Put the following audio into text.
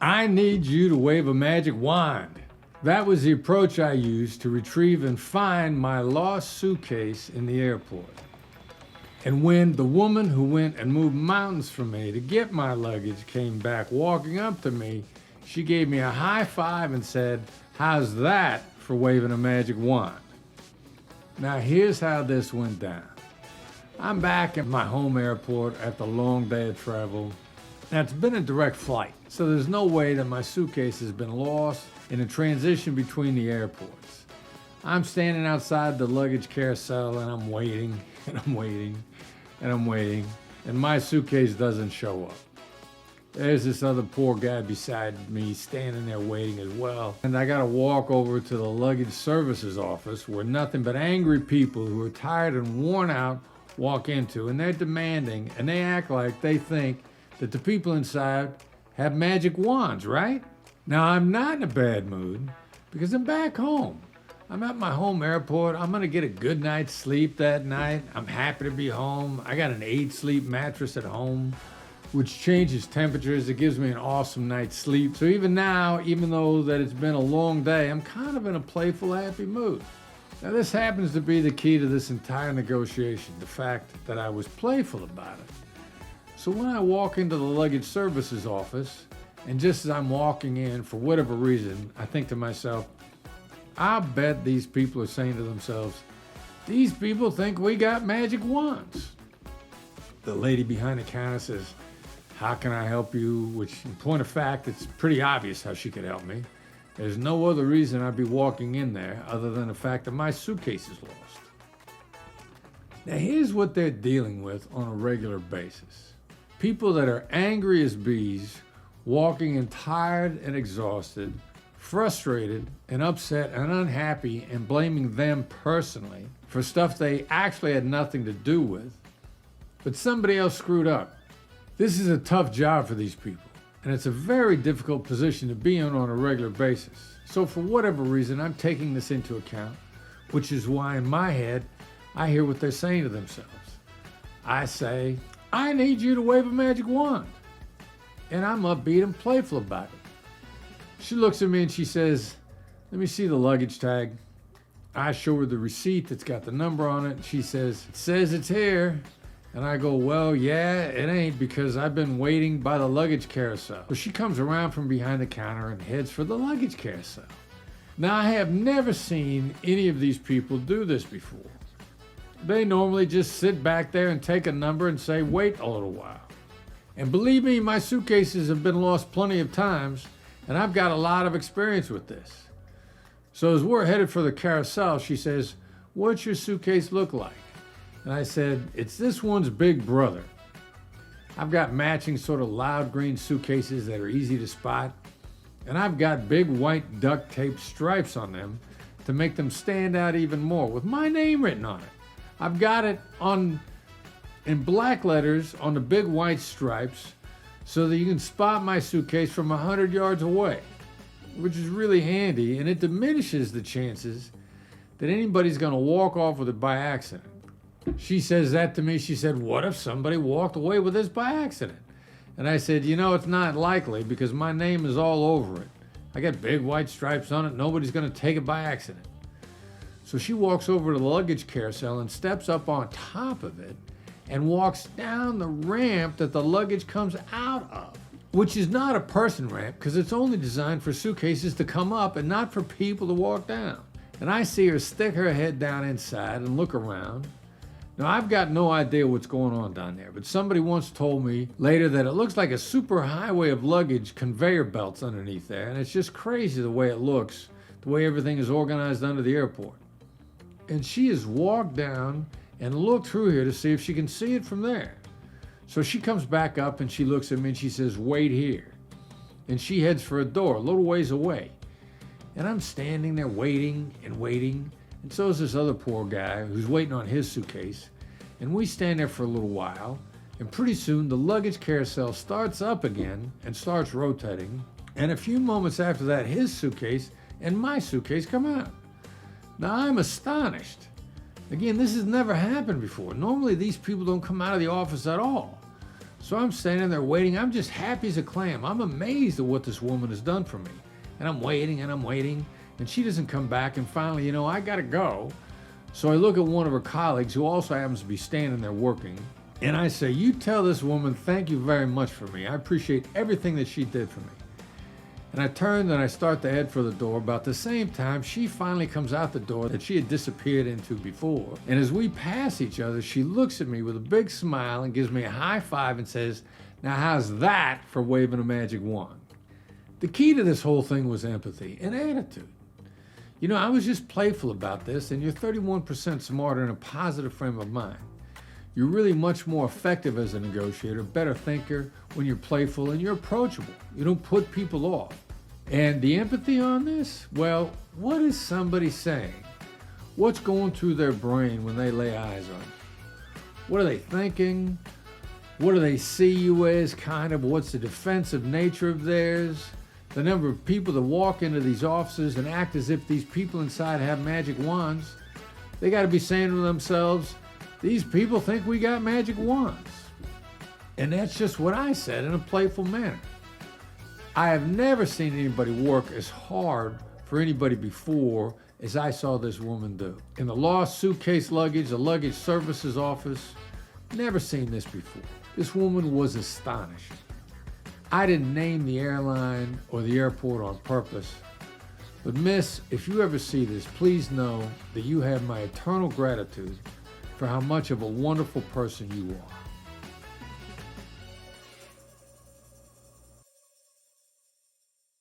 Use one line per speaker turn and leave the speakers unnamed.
I need you to wave a magic wand. That was the approach I used to retrieve and find my lost suitcase in the airport. And when the woman who went and moved mountains for me to get my luggage came back walking up to me, she gave me a high five and said, "How's that for waving a magic wand?" Now here's how this went down. I'm back at my home airport after a long day of travel. Now it's been a direct flight, so there's no way that my suitcase has been lost in a transition between the airports. I'm standing outside the luggage carousel and I'm waiting and I'm waiting and I'm waiting, and my suitcase doesn't show up. There's this other poor guy beside me standing there waiting as well, and I gotta walk over to the luggage services office where nothing but angry people who are tired and worn out walk into, and they're demanding, and they act like they think that the people inside have magic wands, right? Now I'm not in a bad mood because I'm back home. I'm at my home airport. I'm gonna get a good night's sleep that night. I'm happy to be home. I got an 8-sleep mattress at home, which changes temperatures. It gives me an awesome night's sleep. So even now, even though that it's been a long day, I'm kind of in a playful, happy mood. Now this happens to be the key to this entire negotiation, the fact that I was playful about it. So when I walk into the luggage services office, and just as I'm walking in, for whatever reason, I think to myself, I bet these people are saying to themselves, these people think we got magic wands. The lady behind the counter says, "How can I help you?" Which, in point of fact, it's pretty obvious how she could help me. There's no other reason I'd be walking in there other than the fact that my suitcase is lost. Now here's what they're dealing with on a regular basis. People that are angry as bees, walking in tired and exhausted, frustrated and upset and unhappy, and blaming them personally for stuff they actually had nothing to do with, but somebody else screwed up. This is a tough job for these people, and it's a very difficult position to be in on a regular basis. So for whatever reason, I'm taking this into account, which is why in my head, I hear what they're saying to themselves. I say, I need you to wave a magic wand. And I'm upbeat and playful about it. She looks at me and she says, "Let me see the luggage tag." I show her the receipt that's got the number on it. She says, "It says it's here." And I go, "Well, yeah, it ain't, because I've been waiting by the luggage carousel." So she comes around from behind the counter and heads for the luggage carousel. Now, I have never seen any of these people do this before. They normally just sit back there and take a number and say, "Wait a little while." And believe me, my suitcases have been lost plenty of times, and I've got a lot of experience with this. So as we're headed for the carousel, she says, "What's your suitcase look like?" And I said, "It's this one's big brother. I've got matching sort of loud green suitcases that are easy to spot, and I've got big white duct tape stripes on them to make them stand out even more with my name written on it. I've got it in black letters on the big white stripes so that you can spot my suitcase from 100 yards away, which is really handy, and it diminishes the chances that anybody's going to walk off with it by accident." She says that to me. She said, "What if somebody walked away with this by accident?" And I said, "It's not likely, because my name is all over it. I got big white stripes on it. Nobody's going to take it by accident." So she walks over to the luggage carousel and steps up on top of it and walks down the ramp that the luggage comes out of, which is not a person ramp, because it's only designed for suitcases to come up and not for people to walk down. And I see her stick her head down inside and look around. Now, I've got no idea what's going on down there, but somebody once told me later that it looks like a super highway of luggage conveyor belts underneath there, and it's just crazy the way it looks, the way everything is organized under the airport. And she has walked down and looked through here to see if she can see it from there. So she comes back up and she looks at me and she says, "Wait here." And she heads for a door a little ways away. And I'm standing there waiting and waiting. And so is this other poor guy who's waiting on his suitcase. And we stand there for a little while. And pretty soon the luggage carousel starts up again and starts rotating. And a few moments after that, his suitcase and my suitcase come out. Now I'm astonished. Again, this has never happened before. Normally these people don't come out of the office at all. So I'm standing there waiting. I'm just happy as a clam. I'm amazed at what this woman has done for me. And I'm waiting and I'm waiting, and she doesn't come back. And finally, I gotta go. So I look at one of her colleagues who also happens to be standing there working, and I say, you tell this woman thank you very much for me. I appreciate everything that she did for me. And I turn and I start to head for the door. About the same time, she finally comes out the door that she had disappeared into before. And as we pass each other, she looks at me with a big smile and gives me a high five and says, now how's that for waving a magic wand? The key to this whole thing was empathy and attitude. I was just playful about this, and you're 31% smarter in a positive frame of mind. You're really much more effective as a negotiator, better thinker when you're playful and you're approachable. You don't put people off. And the empathy on this, well, what is somebody saying? What's going through their brain when they lay eyes on you? What are they thinking? What do they see you as, what's the defensive nature of theirs? The number of people that walk into these offices and act as if these people inside have magic wands, they got to be saying to themselves, these people think we got magic wands. And that's just what I said in a playful manner. I have never seen anybody work as hard for anybody before as I saw this woman do. In the lost suitcase luggage, the luggage services office, never seen this before. This woman was astonishing. I didn't name the airline or the airport on purpose, but miss, if you ever see this, please know that you have my eternal gratitude for how much of a wonderful person you are.